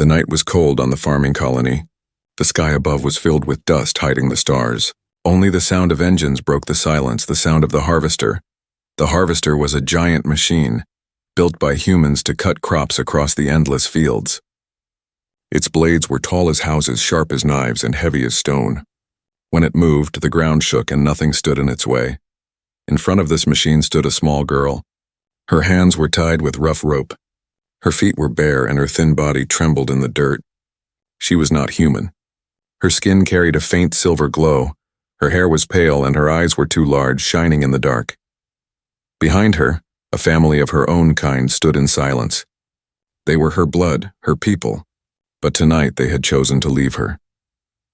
The night was cold on the farming colony. The sky above was filled with dust hiding the stars. Only the sound of engines broke the silence, the sound of the harvester. The harvester was a giant machine, built by humans to cut crops across the endless fields. Its blades were tall as houses, sharp as knives, and heavy as stone. When it moved, the ground shook and nothing stood in its way. In front of this machine stood a small girl. Her hands were tied with rough rope. Her feet were bare and her thin body trembled in the dirt. She was not human. Her skin carried a faint silver glow. Her hair was pale and her eyes were too large, shining in the dark. Behind her, a family of her own kind stood in silence. They were her blood, her people, but tonight they had chosen to leave her.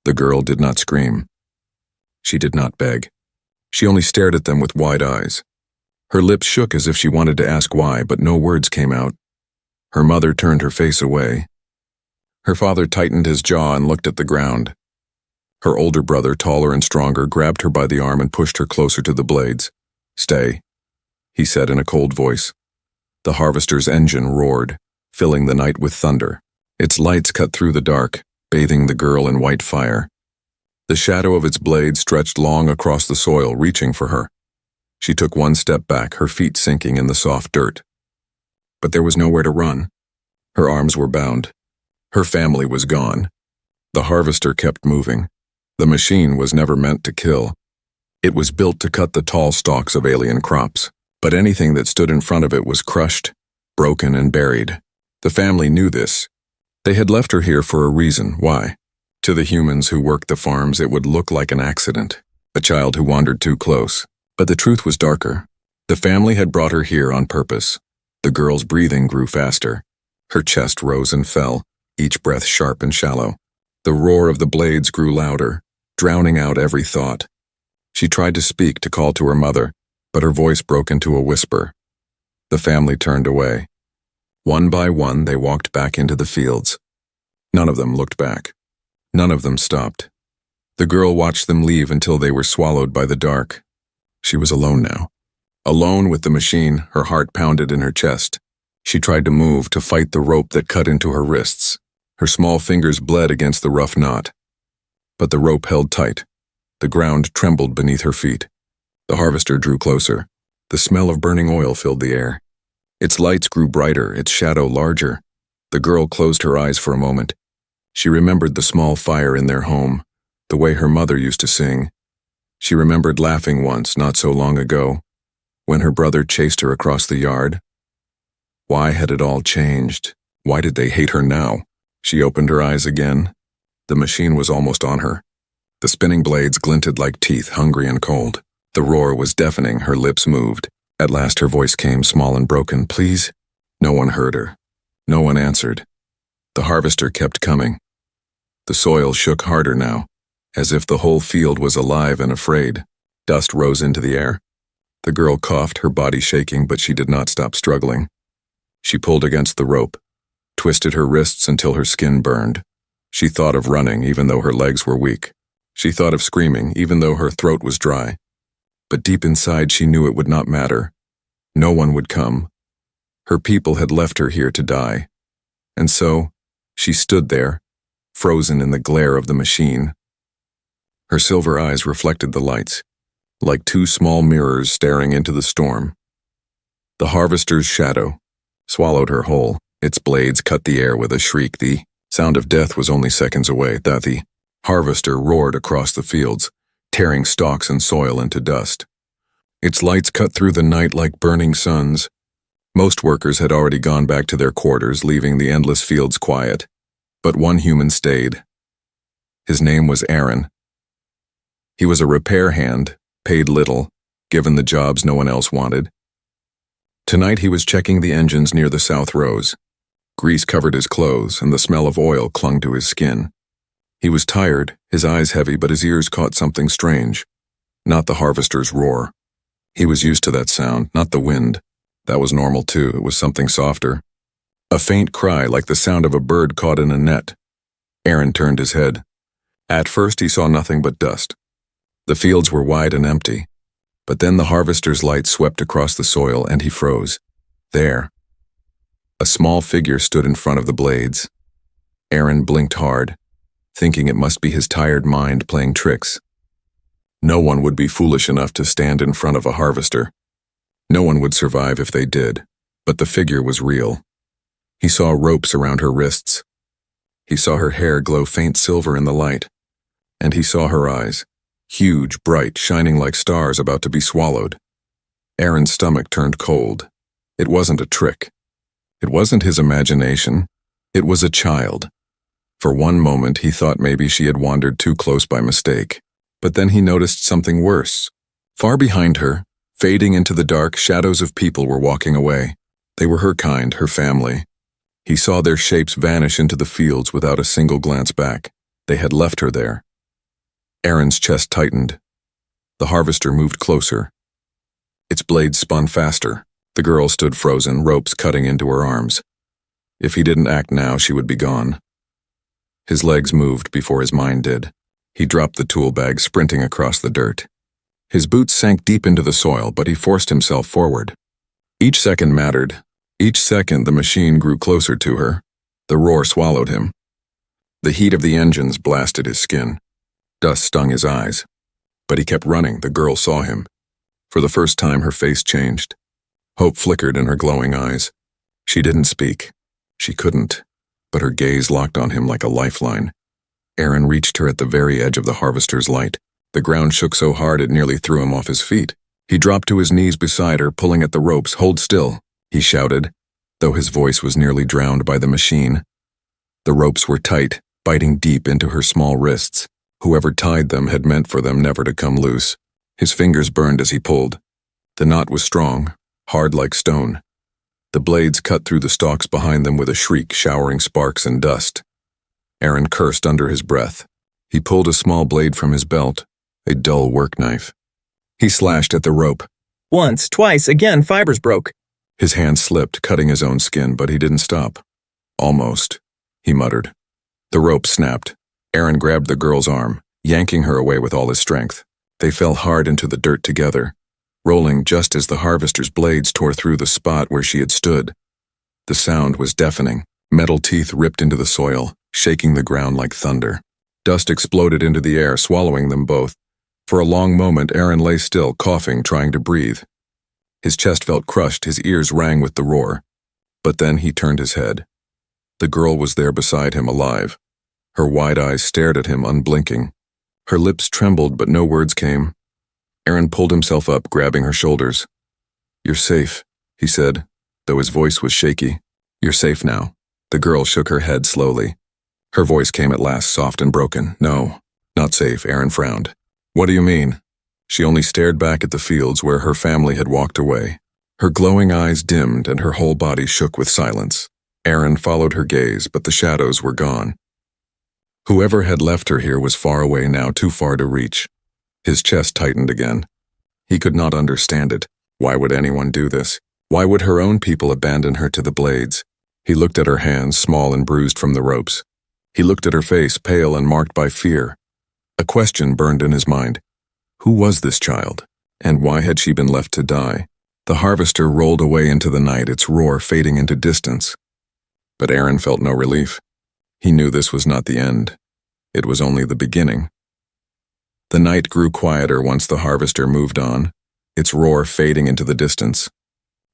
The girl did not scream. She did not beg. She only stared at them with wide eyes. Her lips shook as if she wanted to ask why, but no words came out. Her mother turned her face away. Her father tightened his jaw and looked at the ground. Her older brother, taller and stronger, grabbed her by the arm and pushed her closer to the blades. "Stay," he said in a cold voice. The harvester's engine roared, filling the night with thunder. Its lights cut through the dark, bathing the girl in white fire. The shadow of its blade stretched long across the soil, reaching for her. She took one step back, her feet sinking in the soft dirt. But there was nowhere to run. Her arms were bound. Her family was gone. The harvester kept moving. The machine was never meant to kill. It was built to cut the tall stalks of alien crops, but anything that stood in front of it was crushed, broken, and buried. The family knew this. They had left her here for a reason. Why? To the humans who worked the farms, it would look like an accident, a child who wandered too close. But the truth was darker. The family had brought her here on purpose. The girl's breathing grew faster. Her chest rose and fell, each breath sharp and shallow. The roar of the blades grew louder, drowning out every thought. She tried to speak, to call to her mother, but her voice broke into a whisper. The family turned away. One by one, they walked back into the fields. None of them looked back. None of them stopped. The girl watched them leave until they were swallowed by the dark. She was alone now. Alone with the machine, her heart pounded in her chest. She tried to move, to fight the rope that cut into her wrists. Her small fingers bled against the rough knot. But the rope held tight. The ground trembled beneath her feet. The harvester drew closer. The smell of burning oil filled the air. Its lights grew brighter, its shadow larger. The girl closed her eyes for a moment. She remembered the small fire in their home, the way her mother used to sing. She remembered laughing once, not so long ago, when her brother chased her across the yard. Why had it all changed? Why did they hate her now? She opened her eyes again. The machine was almost on her. The spinning blades glinted like teeth, hungry and cold. The roar was deafening, her lips moved. At last her voice came, small and broken. "Please?" No one heard her. No one answered. The harvester kept coming. The soil shook harder now, as if the whole field was alive and afraid. Dust rose into the air. The girl coughed, her body shaking, but she did not stop struggling. She pulled against the rope, twisted her wrists until her skin burned. She thought of running, even though her legs were weak. She thought of screaming, even though her throat was dry. But deep inside she knew it would not matter. No one would come. Her people had left her here to die. And so, she stood there, frozen in the glare of the machine. Her silver eyes reflected the lights, like two small mirrors staring into the storm. The harvester's shadow swallowed her whole. Its blades cut the air with a shriek. The sound of death was only seconds away. The harvester roared across the fields, tearing stalks and soil into dust. Its lights cut through the night like burning suns. Most workers had already gone back to their quarters, leaving the endless fields quiet. But one human stayed. His name was Aaron. He was a repair hand, paid little, given the jobs no one else wanted. Tonight he was checking the engines near the south rows. Grease covered his clothes, and the smell of oil clung to his skin. He was tired, his eyes heavy, but his ears caught something strange. Not the harvester's roar. He was used to that sound, not the wind. That was normal too. It was something softer. A faint cry, like the sound of a bird caught in a net. Aaron turned his head. At first he saw nothing but dust. The fields were wide and empty. But then the harvester's light swept across the soil and he froze. There. A small figure stood in front of the blades. Aaron blinked hard, thinking it must be his tired mind playing tricks. No one would be foolish enough to stand in front of a harvester. No one would survive if they did, but the figure was real. He saw ropes around her wrists. He saw her hair glow faint silver in the light. And he saw her eyes, huge, bright, shining like stars about to be swallowed. Aaron's stomach turned cold. It wasn't a trick. It wasn't his imagination. It was a child. For one moment he thought maybe she had wandered too close by mistake. But then he noticed something worse. Far behind her, fading into the dark, shadows of people were walking away. They were her kind, her family. He saw their shapes vanish into the fields without a single glance back. They had left her there. Aaron's chest tightened. The harvester moved closer. Its blades spun faster. The girl stood frozen, ropes cutting into her arms. If he didn't act now, she would be gone. His legs moved before his mind did. He dropped the tool bag, sprinting across the dirt. His boots sank deep into the soil, but he forced himself forward. Each second mattered. Each second the machine grew closer to her. The roar swallowed him. The heat of the engines blasted his skin. Dust stung his eyes. But he kept running. The girl saw him. For the first time her face changed. Hope flickered in her glowing eyes. She didn't speak. She couldn't. But her gaze locked on him like a lifeline. Aaron reached her at the very edge of the harvester's light. The ground shook so hard it nearly threw him off his feet. He dropped to his knees beside her, pulling at the ropes. "Hold still," he shouted, though his voice was nearly drowned by the machine. The ropes were tight, biting deep into her small wrists. Whoever tied them had meant for them never to come loose. His fingers burned as he pulled. The knot was strong, hard like stone. The blades cut through the stalks behind them with a shriek, showering sparks and dust. Aaron cursed under his breath. He pulled a small blade from his belt, a dull work knife. He slashed at the rope. Once, twice, again, fibers broke. His hand slipped, cutting his own skin, but he didn't stop. "Almost," he muttered. The rope snapped. Aaron grabbed the girl's arm, yanking her away with all his strength. They fell hard into the dirt together, rolling just as the harvester's blades tore through the spot where she had stood. The sound was deafening. Metal teeth ripped into the soil, shaking the ground like thunder. Dust exploded into the air, swallowing them both. For a long moment, Aaron lay still, coughing, trying to breathe. His chest felt crushed, his ears rang with the roar. But then he turned his head. The girl was there beside him, alive. Her wide eyes stared at him, unblinking. Her lips trembled, but no words came. Aaron pulled himself up, grabbing her shoulders. "You're safe," he said, though his voice was shaky. "You're safe now." The girl shook her head slowly. Her voice came at last, soft and broken. "No, not safe," Aaron frowned. "What do you mean?" She only stared back at the fields where her family had walked away. Her glowing eyes dimmed and her whole body shook with silence. Aaron followed her gaze, but the shadows were gone. Whoever had left her here was far away now, too far to reach. His chest tightened again. He could not understand it. Why would anyone do this? Why would her own people abandon her to the blades? He looked at her hands, small and bruised from the ropes. He looked at her face, pale and marked by fear. A question burned in his mind. Who was this child? And why had she been left to die? The harvester rolled away into the night, its roar fading into distance. But Aaron felt no relief. He knew this was not the end. It was only the beginning. The night grew quieter once the harvester moved on, its roar fading into the distance.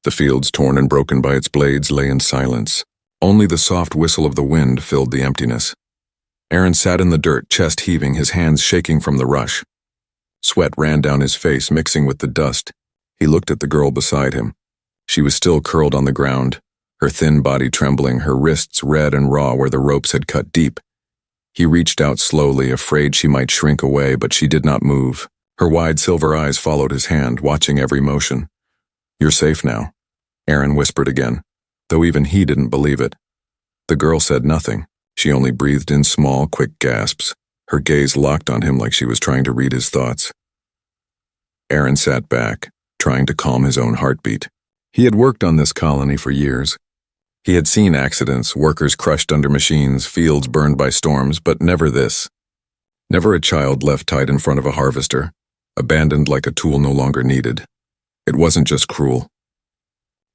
The fields, torn and broken by its blades, lay in silence. Only the soft whistle of the wind filled the emptiness. Aaron sat in the dirt, chest heaving, his hands shaking from the rush. Sweat ran down his face, mixing with the dust. He looked at the girl beside him. She was still curled on the ground, her thin body trembling, her wrists red and raw where the ropes had cut deep. He reached out slowly, afraid she might shrink away, but she did not move. Her wide silver eyes followed his hand, watching every motion. "You're safe now," Aaron whispered again, though even he didn't believe it. The girl said nothing. She only breathed in small, quick gasps, her gaze locked on him like she was trying to read his thoughts. Aaron sat back, trying to calm his own heartbeat. He had worked on this colony for years. He had seen accidents, workers crushed under machines, fields burned by storms, but never this. Never a child left tied in front of a harvester, abandoned like a tool no longer needed. It wasn't just cruel.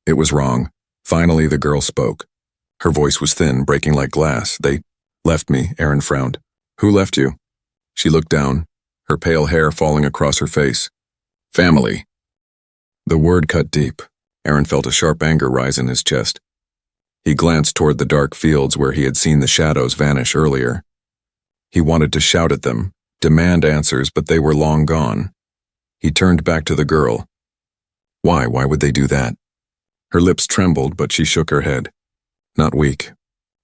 It was wrong. Finally, the girl spoke. Her voice was thin, breaking like glass. Left me, Aaron frowned. Who left you? She looked down, her pale hair falling across her face. Family. The word cut deep. Aaron felt a sharp anger rise in his chest. He glanced toward the dark fields where he had seen the shadows vanish earlier. He wanted to shout at them, demand answers, but they were long gone. He turned back to the girl. Why would they do that? Her lips trembled, but she shook her head. Not weak.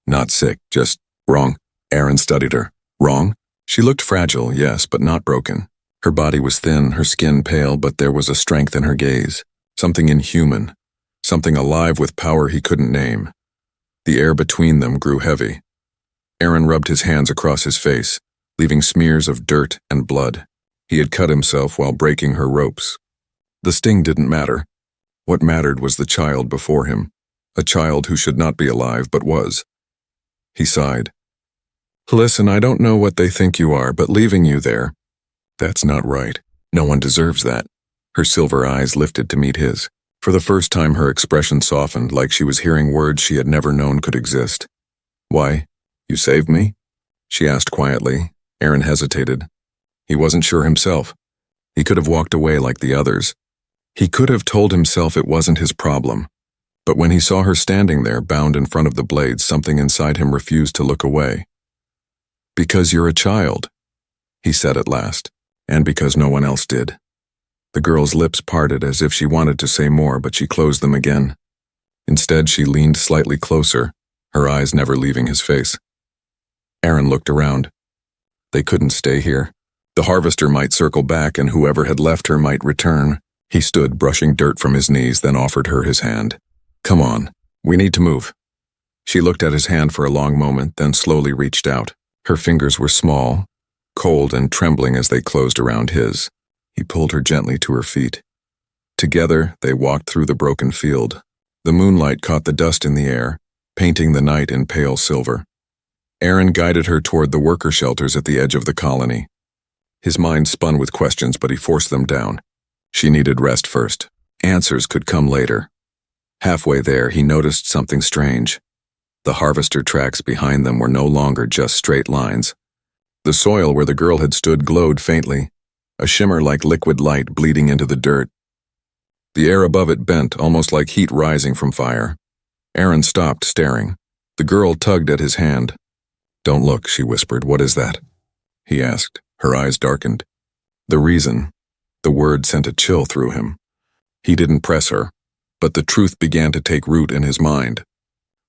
Not sick, just wrong. Aaron studied her. Wrong? She looked fragile, yes, but not broken. Her body was thin, her skin pale, but there was a strength in her gaze. Something inhuman. Something alive with power he couldn't name. The air between them grew heavy. Aaron rubbed his hands across his face, leaving smears of dirt and blood. He had cut himself while breaking her ropes. The sting didn't matter. What mattered was the child before him, a child who should not be alive but was. He sighed. Listen, I don't know what they think you are, but leaving you there, that's not right. No one deserves that. Her silver eyes lifted to meet his. For the first time her expression softened, like she was hearing words she had never known could exist. Why? You saved me? She asked quietly. Aaron hesitated. He wasn't sure himself. He could have walked away like the others. He could have told himself it wasn't his problem. But when he saw her standing there, bound in front of the blades, something inside him refused to look away. Because you're a child, he said at last, and because no one else did. The girl's lips parted as if she wanted to say more, but she closed them again. Instead, she leaned slightly closer, her eyes never leaving his face. Aaron looked around. They couldn't stay here. The harvester might circle back, and whoever had left her might return. He stood, brushing dirt from his knees, then offered her his hand. Come on, we need to move. She looked at his hand for a long moment, then slowly reached out. Her fingers were small, cold and trembling as they closed around his. He pulled her gently to her feet. Together, they walked through the broken field. The moonlight caught the dust in the air, painting the night in pale silver. Aaron guided her toward the worker shelters at the edge of the colony. His mind spun with questions, but he forced them down. She needed rest first. Answers could come later. Halfway there, he noticed something strange. The harvester tracks behind them were no longer just straight lines. The soil where the girl had stood glowed faintly, a shimmer like liquid light bleeding into the dirt. The air above it bent, almost like heat rising from fire. Aaron stopped, staring. The girl tugged at his hand. Don't look, she whispered. What is that? He asked. Her eyes darkened. The reason. The word sent a chill through him. He didn't press her, but the truth began to take root in his mind.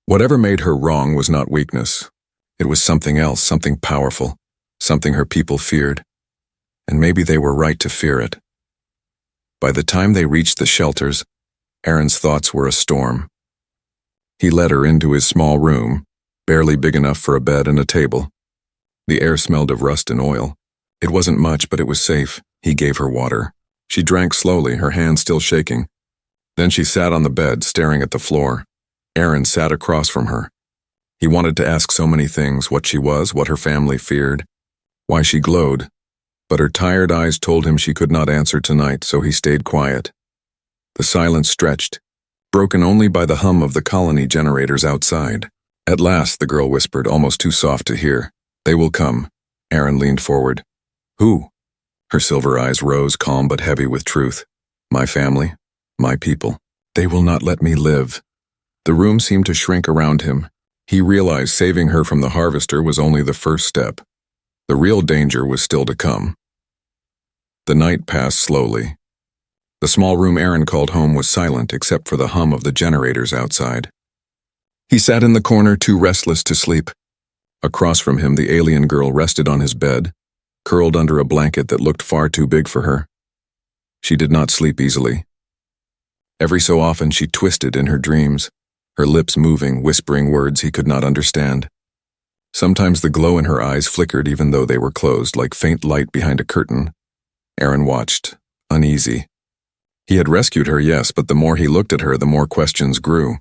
Whatever made her wrong was not weakness. It was something else, something powerful, something her people feared. And maybe they were right to fear it. By the time they reached the shelters, Aaron's thoughts were a storm. He led her into his small room, barely big enough for a bed and a table. The air smelled of rust and oil. It wasn't much, but it was safe. He gave her water. She drank slowly, her hands still shaking. Then she sat on the bed, staring at the floor. Aaron sat across from her. He wanted to ask so many things, what she was, what her family feared, why she glowed. But her tired eyes told him she could not answer tonight, so he stayed quiet. The silence stretched, broken only by the hum of the colony generators outside. At last, the girl whispered, almost too soft to hear. They will come. Aaron leaned forward. Who? Her silver eyes rose, calm but heavy with truth. My family, my people. They will not let me live. The room seemed to shrink around him. He realized saving her from the harvester was only the first step. The real danger was still to come. The night passed slowly. The small room Aaron called home was silent except for the hum of the generators outside. He sat in the corner, too restless to sleep. Across from him, the alien girl rested on his bed, curled under a blanket that looked far too big for her. She did not sleep easily. Every so often she twisted in her dreams, her lips moving, whispering words he could not understand. Sometimes the glow in her eyes flickered even though they were closed, like faint light behind a curtain. Aaron watched, uneasy. He had rescued her, yes, but the more he looked at her, the more questions grew.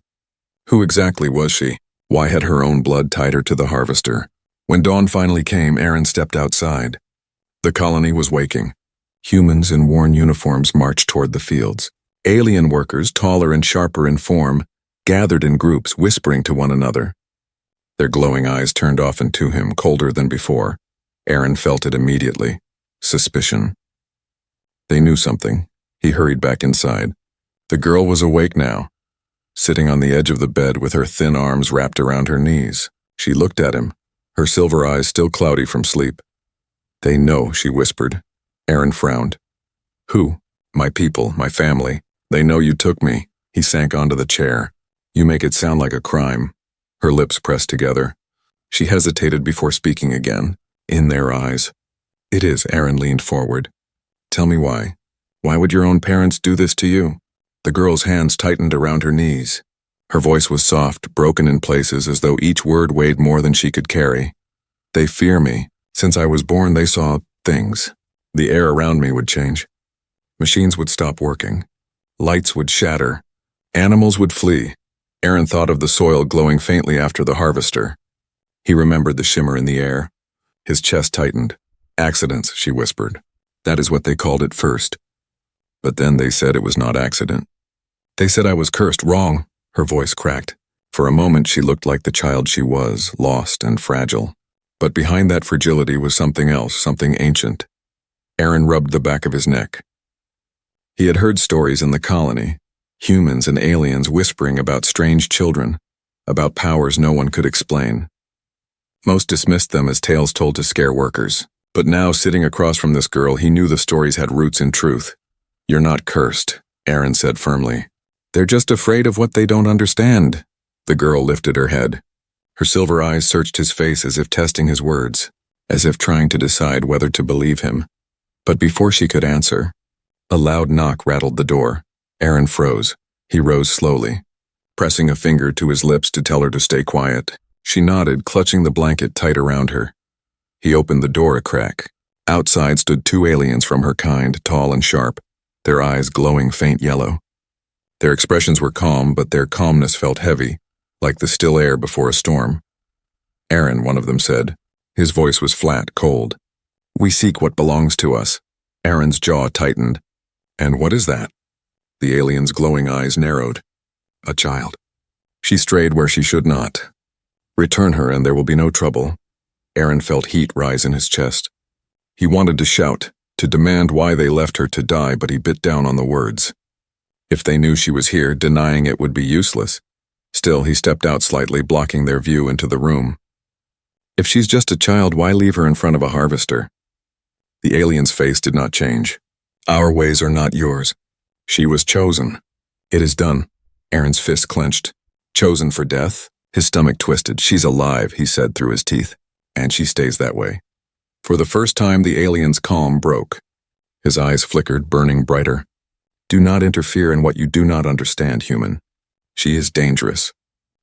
Who exactly was she? Why had her own blood tied her to the harvester? When dawn finally came, Aaron stepped outside. The colony was waking. Humans in worn uniforms marched toward the fields. Alien workers, taller and sharper in form, gathered in groups, whispering to one another. Their glowing eyes turned often to him, colder than before. Aaron felt it immediately. Suspicion. They knew something. He hurried back inside. The girl was awake now, sitting on the edge of the bed with her thin arms wrapped around her knees. She looked at him, her silver eyes still cloudy from sleep. "They know," she whispered. Aaron frowned. "Who?" "My people, my family. They know you took me." He sank onto the chair. "You make it sound like a crime." Her lips pressed together. She hesitated before speaking again. In their eyes. "It is." Aaron leaned forward. "Tell me why. Why would your own parents do this to you?" The girl's hands tightened around her knees. Her voice was soft, broken in places as though each word weighed more than she could carry. "They fear me. Since I was born, they saw things. The air around me would change. Machines would stop working. Lights would shatter. Animals would flee." Aaron thought of the soil glowing faintly after the harvester. He remembered the shimmer in the air. His chest tightened. "Accidents," she whispered. "That is what they called it first. But then they said it was not accident. They said I was cursed, wrong." Her voice cracked. For a moment she looked like the child she was, lost and fragile. But behind that fragility was something else, something ancient. Aaron rubbed the back of his neck. He had heard stories in the colony, humans and aliens whispering about strange children, about powers no one could explain. Most dismissed them as tales told to scare workers. But now, sitting across from this girl, he knew the stories had roots in truth. "You're not cursed," Aaron said firmly. "They're just afraid of what they don't understand." The girl lifted her head. Her silver eyes searched his face as if testing his words, as if trying to decide whether to believe him. But before she could answer, a loud knock rattled the door. Aaron froze. He rose slowly, pressing a finger to his lips to tell her to stay quiet. She nodded, clutching the blanket tight around her. He opened the door a crack. Outside stood two aliens from her kind, tall and sharp, their eyes glowing faint yellow. Their expressions were calm, but their calmness felt heavy, like the still air before a storm. "Aaron," one of them said. His voice was flat, cold. "We seek what belongs to us." Aaron's jaw tightened. "And what is that?" The alien's glowing eyes narrowed. "A child. She strayed where she should not. Return her and there will be no trouble." Aaron felt heat rise in his chest. He wanted to shout, to demand why they left her to die, but he bit down on the words. If they knew she was here, denying it would be useless. Still, he stepped out slightly, blocking their view into the room. "If she's just a child, why leave her in front of a harvester?" The alien's face did not change. "Our ways are not yours. She was chosen. It is done." Aaron's fist clenched. "Chosen for death?" His stomach twisted. "She's alive," he said through his teeth. "And she stays that way." For the first time, the alien's calm broke. His eyes flickered, burning brighter. "Do not interfere in what you do not understand, human. She is dangerous.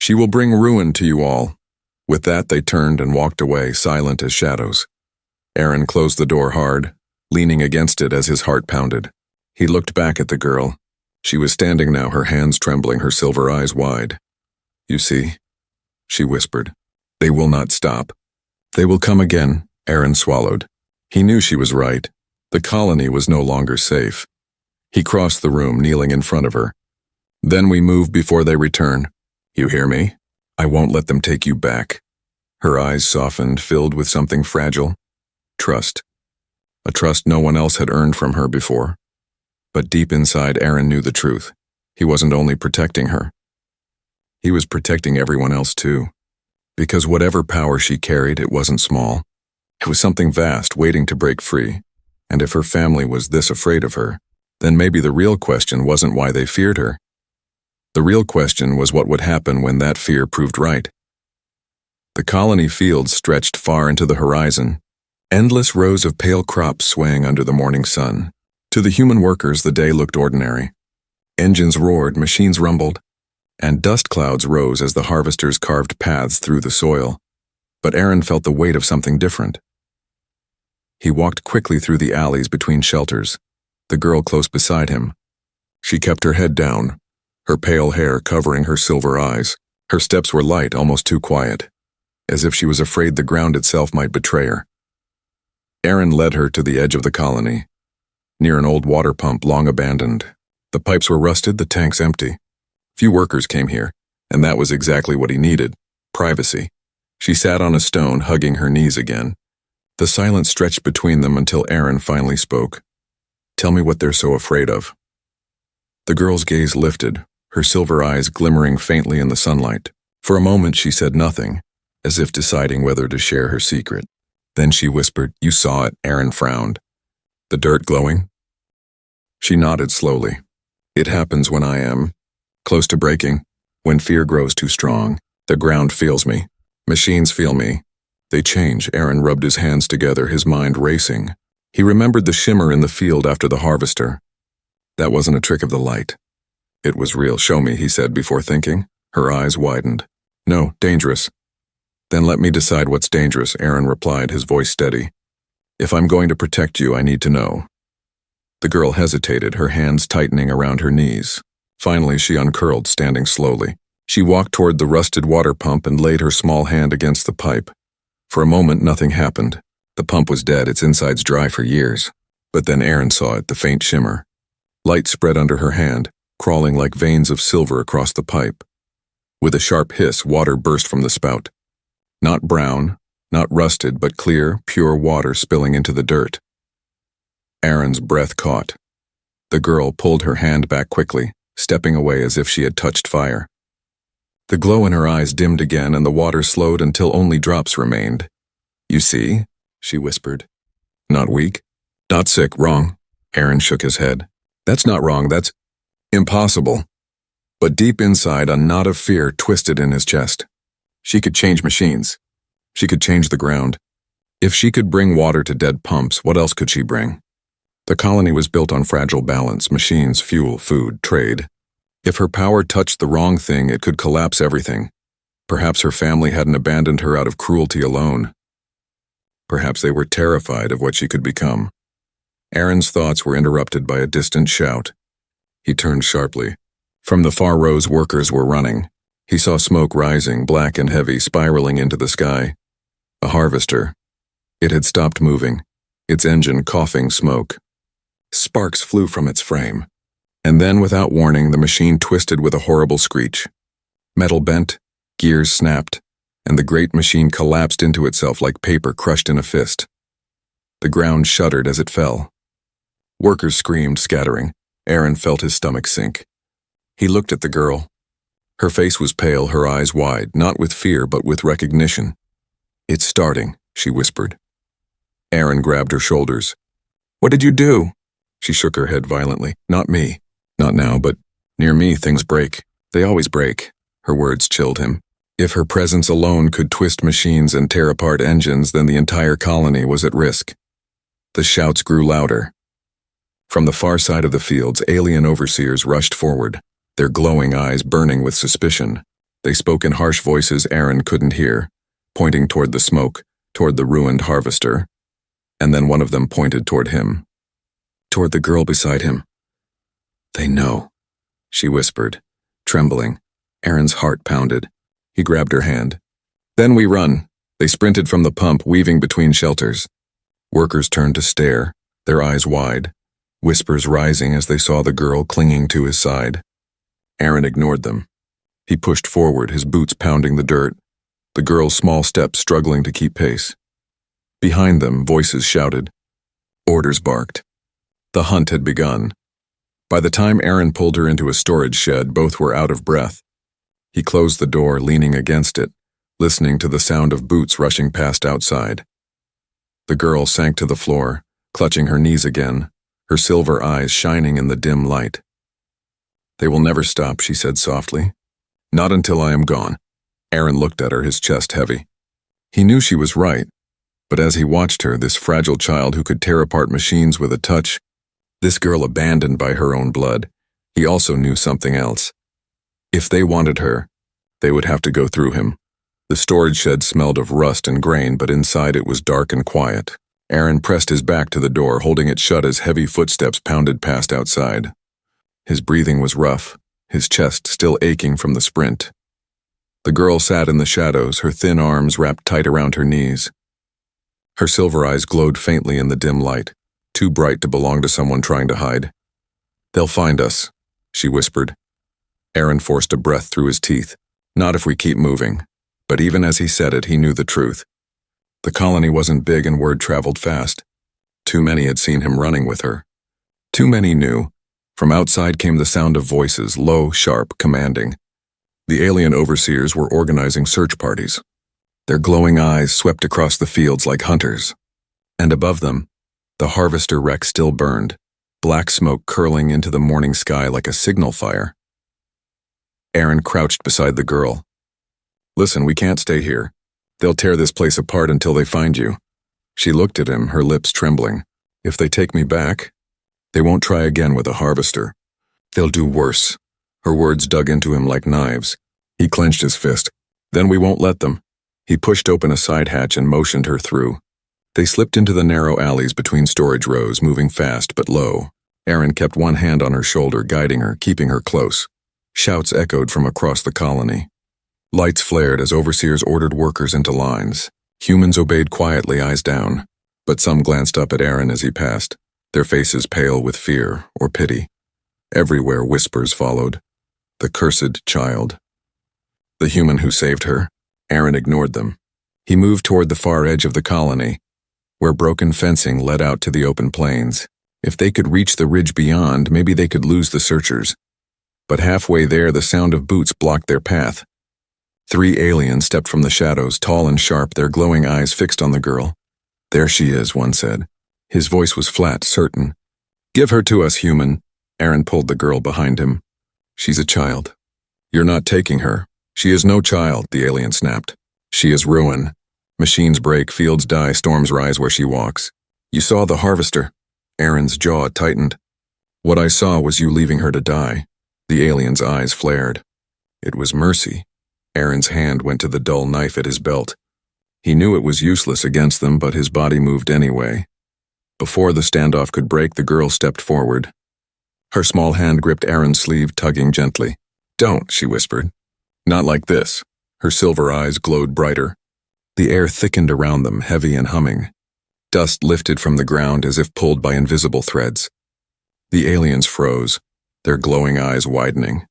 She will bring ruin to you all." With that, they turned and walked away, silent as shadows. Aaron closed the door hard, leaning against it as his heart pounded. He looked back at the girl. She was standing now, her hands trembling, her silver eyes wide. "You see," she whispered. "They will not stop. They will come again." Aaron swallowed. He knew she was right. The colony was no longer safe. He crossed the room, kneeling in front of her. "Then we move before they return. You hear me? I won't let them take you back." Her eyes softened, filled with something fragile. Trust. A trust no one else had earned from her before. But deep inside, Aaron knew the truth. He wasn't only protecting her. He was protecting everyone else too. Because whatever power she carried, it wasn't small. It was something vast, waiting to break free. And if her family was this afraid of her, then maybe the real question wasn't why they feared her. The real question was what would happen when that fear proved right. The colony fields stretched far into the horizon, endless rows of pale crops swaying under the morning sun. To the human workers, the day looked ordinary. Engines roared, machines rumbled, and dust clouds rose as the harvesters carved paths through the soil. But Aaron felt the weight of something different. He walked quickly through the alleys between shelters, the girl close beside him. She kept her head down, her pale hair covering her silver eyes. Her steps were light, almost too quiet, as if she was afraid the ground itself might betray her. Aaron led her to the edge of the colony, near an old water pump long abandoned. The pipes were rusted, the tanks empty. Few workers came here, and that was exactly what he needed: privacy. She sat on a stone, hugging her knees again. The silence stretched between them until Aaron finally spoke. Tell me what they're so afraid of. The girl's gaze lifted, her silver eyes glimmering faintly in the sunlight. For a moment she said nothing, as if deciding whether to share her secret. Then she whispered, You saw it. Aaron frowned. The dirt glowing? She nodded slowly. It happens when I am close to breaking, when fear grows too strong. The ground feels me. Machines feel me. They change. Aaron rubbed his hands together, his mind racing. He remembered the shimmer in the field after the harvester. That wasn't a trick of the light. It was real. Show me, he said before thinking. Her eyes widened. No, dangerous. Then let me decide what's dangerous, Aaron replied, his voice steady. If I'm going to protect you, I need to know. The girl hesitated, her hands tightening around her knees. Finally, she uncurled, standing slowly. She walked toward the rusted water pump and laid her small hand against the pipe. For a moment, nothing happened. The pump was dead, its insides dry for years. But then Aaron saw it, the faint shimmer. Light spread under her hand, crawling like veins of silver across the pipe. With a sharp hiss, water burst from the spout. Not brown, not rusted, but clear, pure water spilling into the dirt. Aaron's breath caught. The girl pulled her hand back quickly, stepping away as if she had touched fire. The glow in her eyes dimmed again and the water slowed until only drops remained. You see? She whispered. Not weak? Not sick, wrong. Aaron shook his head. That's not wrong, that's impossible. But deep inside, a knot of fear twisted in his chest. She could change machines. She could change the ground. If she could bring water to dead pumps, what else could she bring? The colony was built on fragile balance, machines, fuel, food, trade. If her power touched the wrong thing, it could collapse everything. Perhaps her family hadn't abandoned her out of cruelty alone. Perhaps they were terrified of what she could become. Aaron's thoughts were interrupted by a distant shout. He turned sharply. From the far rows, workers were running. He saw smoke rising, black and heavy, spiraling into the sky. A harvester. It had stopped moving, its engine coughing smoke. Sparks flew from its frame. And then, without warning, the machine twisted with a horrible screech. Metal bent, gears snapped, and the great machine collapsed into itself like paper crushed in a fist. The ground shuddered as it fell. Workers screamed, scattering. Aaron felt his stomach sink. He looked at the girl. Her face was pale, her eyes wide, not with fear but with recognition. It's starting, she whispered. Aaron grabbed her shoulders. What did you do? She shook her head violently. Not me. Not now, but near me things break. They always break. Her words chilled him. If her presence alone could twist machines and tear apart engines, then the entire colony was at risk. The shouts grew louder. From the far side of the fields, alien overseers rushed forward, their glowing eyes burning with suspicion. They spoke in harsh voices Aaron couldn't hear, pointing toward the smoke, toward the ruined harvester. And then one of them pointed toward him. Toward the girl beside him. They know, she whispered, trembling. Aaron's heart pounded. He grabbed her hand. Then we run. They sprinted from the pump, weaving between shelters. Workers turned to stare, their eyes wide, whispers rising as they saw the girl clinging to his side. Aaron ignored them. He pushed forward, his boots pounding the dirt, the girl's small steps struggling to keep pace. Behind them, voices shouted. Orders barked. The hunt had begun. By the time Aaron pulled her into a storage shed, both were out of breath. He closed the door, leaning against it, listening to the sound of boots rushing past outside. The girl sank to the floor, clutching her knees again, her silver eyes shining in the dim light. They will never stop, she said softly. Not until I am gone. Aaron looked at her, his chest heavy. He knew she was right, but as he watched her, this fragile child who could tear apart machines with a touch, this girl abandoned by her own blood, he also knew something else. If they wanted her, they would have to go through him. The storage shed smelled of rust and grain, but inside it was dark and quiet. Aaron pressed his back to the door, holding it shut as heavy footsteps pounded past outside. His breathing was rough, his chest still aching from the sprint. The girl sat in the shadows, her thin arms wrapped tight around her knees. Her silver eyes glowed faintly in the dim light, too bright to belong to someone trying to hide. They'll find us, she whispered. Aaron forced a breath through his teeth. Not if we keep moving. But even as he said it, he knew the truth. The colony wasn't big and word traveled fast. Too many had seen him running with her. Too many knew. From outside came the sound of voices, low, sharp, commanding. The alien overseers were organizing search parties. Their glowing eyes swept across the fields like hunters. And above them, the harvester wreck still burned, black smoke curling into the morning sky like a signal fire. Aaron crouched beside the girl. "Listen, we can't stay here. They'll tear this place apart until they find you." She looked at him, her lips trembling. "If they take me back, they won't try again with a harvester. They'll do worse." Her words dug into him like knives. He clenched his fist. "Then we won't let them." He pushed open a side hatch and motioned her through. They slipped into the narrow alleys between storage rows, moving fast but low. Aaron kept one hand on her shoulder, guiding her, keeping her close. Shouts echoed from across the colony. Lights flared as overseers ordered workers into lines. Humans obeyed quietly, eyes down, but some glanced up at Aaron as he passed, their faces pale with fear or pity. Everywhere whispers followed. The cursed child. The human who saved her. Aaron ignored them. He moved toward the far edge of the colony, where broken fencing led out to the open plains. If they could reach the ridge beyond, maybe they could lose the searchers. But halfway there, the sound of boots blocked their path. 3 aliens stepped from the shadows, tall and sharp, their glowing eyes fixed on the girl. "There she is," one said. His voice was flat, certain. "Give her to us, human." Aaron pulled the girl behind him. "She's a child. You're not taking her." "She is no child," the alien snapped. "She is ruin. Machines break, fields die, storms rise where she walks. You saw the harvester." Aaron's jaw tightened. "What I saw was you leaving her to die." The alien's eyes flared. It was mercy. Aaron's hand went to the dull knife at his belt. He knew it was useless against them, but his body moved anyway. Before the standoff could break, the girl stepped forward. Her small hand gripped Aaron's sleeve, tugging gently. "Don't," she whispered. "Not like this." Her silver eyes glowed brighter. The air thickened around them, heavy and humming. Dust lifted from the ground as if pulled by invisible threads. The aliens froze, their glowing eyes widening.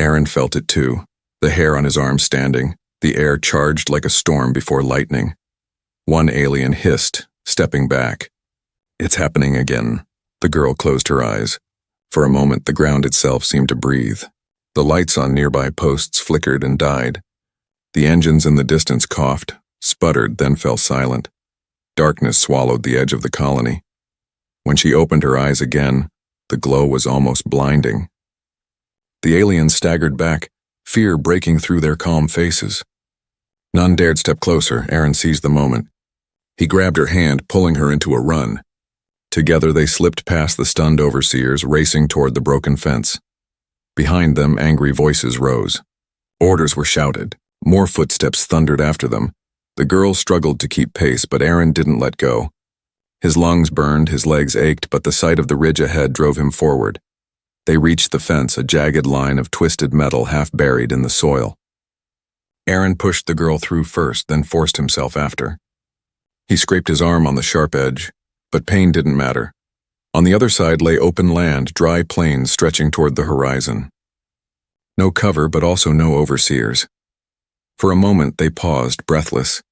Aaron felt it too, the hair on his arm standing, the air charged like a storm before lightning. One alien hissed, stepping back. "It's happening again." The girl closed her eyes. For a moment, the ground itself seemed to breathe. The lights on nearby posts flickered and died. The engines in the distance coughed, sputtered, then fell silent. Darkness swallowed the edge of the colony. When she opened her eyes again, the glow was almost blinding. The aliens staggered back, fear breaking through their calm faces. None dared step closer. Aaron seized the moment. He grabbed her hand, pulling her into a run. Together they slipped past the stunned overseers, racing toward the broken fence. Behind them, angry voices rose. Orders were shouted. More footsteps thundered after them. The girl struggled to keep pace, but Aaron didn't let go. His lungs burned, his legs ached, but the sight of the ridge ahead drove him forward. They reached the fence, a jagged line of twisted metal half buried in the soil. Aaron pushed the girl through first, then forced himself after. He scraped his arm on the sharp edge, but pain didn't matter. On the other side lay open land, dry plains stretching toward the horizon. No cover, but also no overseers. For a moment they paused, breathless.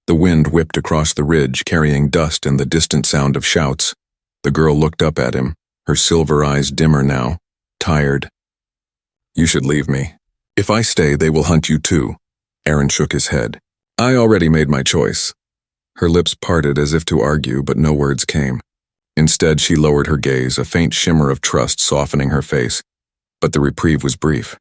The wind whipped across the ridge, carrying dust and the distant sound of shouts. The girl looked up at him, her silver eyes dimmer now, tired. "You should leave me. If I stay, they will hunt you too." Aaron shook his head. "I already made my choice." Her lips parted as if to argue, but no words came. Instead, she lowered her gaze, a faint shimmer of trust softening her face. But the reprieve was brief.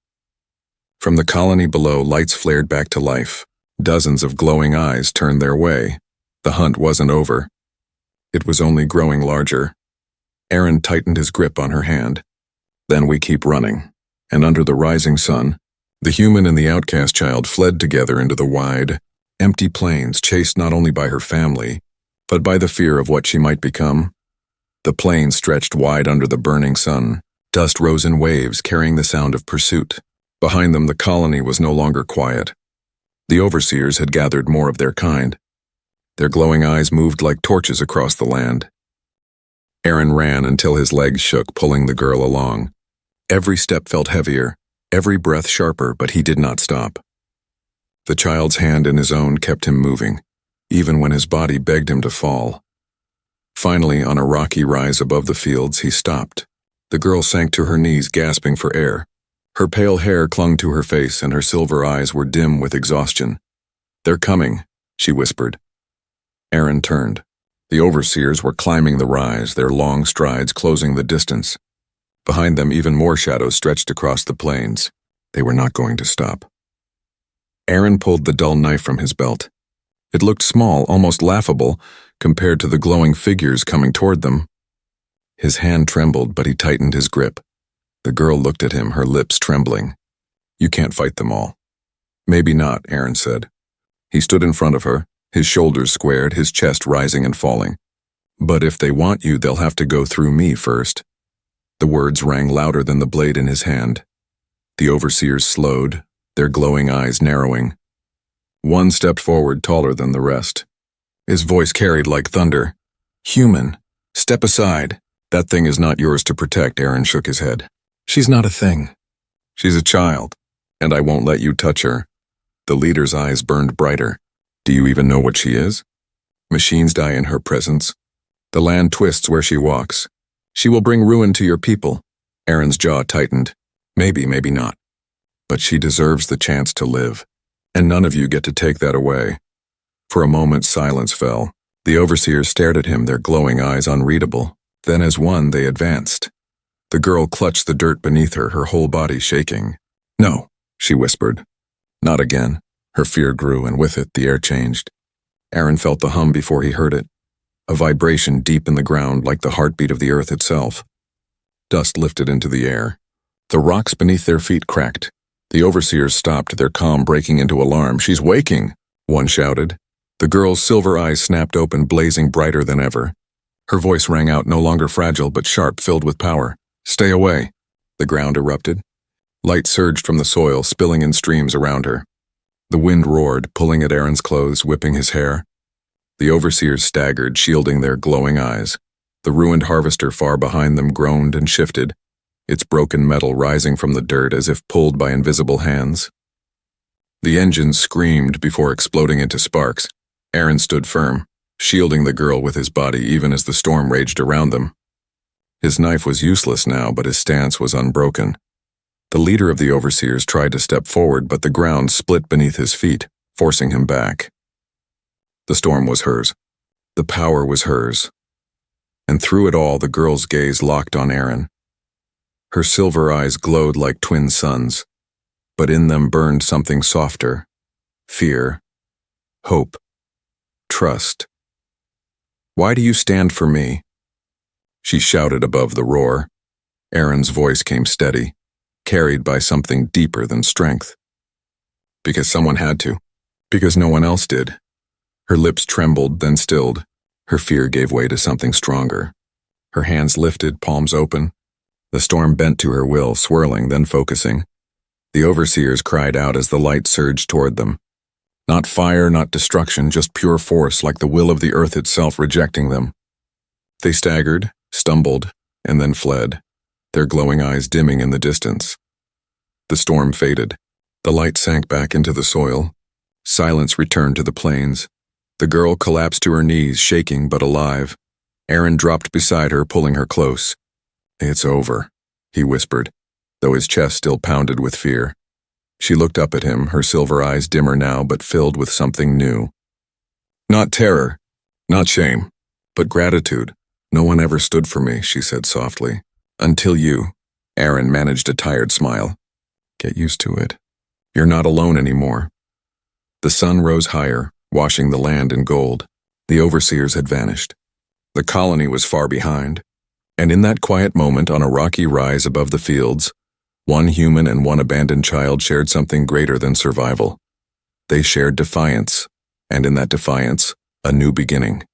From the colony below, lights flared back to life. Dozens of glowing eyes turned their way. The hunt wasn't over. It was only growing larger. Aaron tightened his grip on her hand. "Then we keep running." And under the rising sun, the human and the outcast child fled together into the wide, empty plains, chased not only by her family, but by the fear of what she might become. The plains stretched wide under the burning sun. Dust rose in waves, carrying the sound of pursuit. Behind them, the colony was no longer quiet. The overseers had gathered more of their kind. Their glowing eyes moved like torches across the land. Aaron ran until his legs shook, pulling the girl along. Every step felt heavier, every breath sharper, but he did not stop. The child's hand in his own kept him moving, even when his body begged him to fall. Finally, on a rocky rise above the fields, he stopped. The girl sank to her knees, gasping for air. Her pale hair clung to her face, and her silver eyes were dim with exhaustion. "They're coming," she whispered. Aaron turned. The overseers were climbing the rise, their long strides closing the distance. Behind them, even more shadows stretched across the plains. They were not going to stop. Aaron pulled the dull knife from his belt. It looked small, almost laughable, compared to the glowing figures coming toward them. His hand trembled, but he tightened his grip. The girl looked at him, her lips trembling. "You can't fight them all." "Maybe not," Aaron said. He stood in front of her, his shoulders squared, his chest rising and falling. "But if they want you, they'll have to go through me first." The words rang louder than the blade in his hand. The overseers slowed, their glowing eyes narrowing. One stepped forward, taller than the rest. His voice carried like thunder. "Human, step aside. That thing is not yours to protect." Aaron shook his head. "She's not a thing. She's a child, and I won't let you touch her." The leader's eyes burned brighter. "Do you even know what she is?" "Machines die in her presence. The land twists where she walks. She will bring ruin to your people." Aaron's jaw tightened. "Maybe, maybe not. But she deserves the chance to live, and none of you get to take that away." For a moment, silence fell. The overseers stared at him, their glowing eyes unreadable. Then as one, they advanced. The girl clutched the dirt beneath her, her whole body shaking. "No," she whispered. "Not again." Her fear grew, and with it, the air changed. Aaron felt the hum before he heard it, a vibration deep in the ground like the heartbeat of the earth itself. Dust lifted into the air. The rocks beneath their feet cracked. The overseers stopped, their calm breaking into alarm. "She's waking!" one shouted. The girl's silver eyes snapped open, blazing brighter than ever. Her voice rang out, no longer fragile but sharp, filled with power. "Stay away!" The ground erupted. Light surged from the soil, spilling in streams around her. The wind roared, pulling at Aaron's clothes, whipping his hair. The overseers staggered, shielding their glowing eyes. The ruined harvester far behind them groaned and shifted, its broken metal rising from the dirt as if pulled by invisible hands. The engines screamed before exploding into sparks. Aaron stood firm, shielding the girl with his body even as the storm raged around them. His knife was useless now, but his stance was unbroken. The leader of the overseers tried to step forward, but the ground split beneath his feet, forcing him back. The storm was hers. The power was hers. And through it all, the girl's gaze locked on Aaron. Her silver eyes glowed like twin suns, but in them burned something softer: fear, hope, trust. "Why do you stand for me?" she shouted above the roar. Aaron's voice came steady, carried by something deeper than strength. "Because someone had to. Because no one else did." Her lips trembled, then stilled. Her fear gave way to something stronger. Her hands lifted, palms open. The storm bent to her will, swirling, then focusing. The overseers cried out as the light surged toward them. Not fire, not destruction, just pure force, like the will of the earth itself rejecting them. They staggered, stumbled, and then fled, their glowing eyes dimming in the distance. The storm faded. The light sank back into the soil. Silence returned to the plains. The girl collapsed to her knees, shaking but alive. Aaron dropped beside her, pulling her close. "It's over," he whispered, though his chest still pounded with fear. She looked up at him, her silver eyes dimmer now but filled with something new. "Not terror, not shame, but gratitude. No one ever stood for me," she said softly. "Until you." Aaron managed a tired smile. "Get used to it. You're not alone anymore." The sun rose higher, washing the land in gold. The overseers had vanished. The colony was far behind. And in that quiet moment on a rocky rise above the fields, one human and one abandoned child shared something greater than survival. They shared defiance, and in that defiance, a new beginning.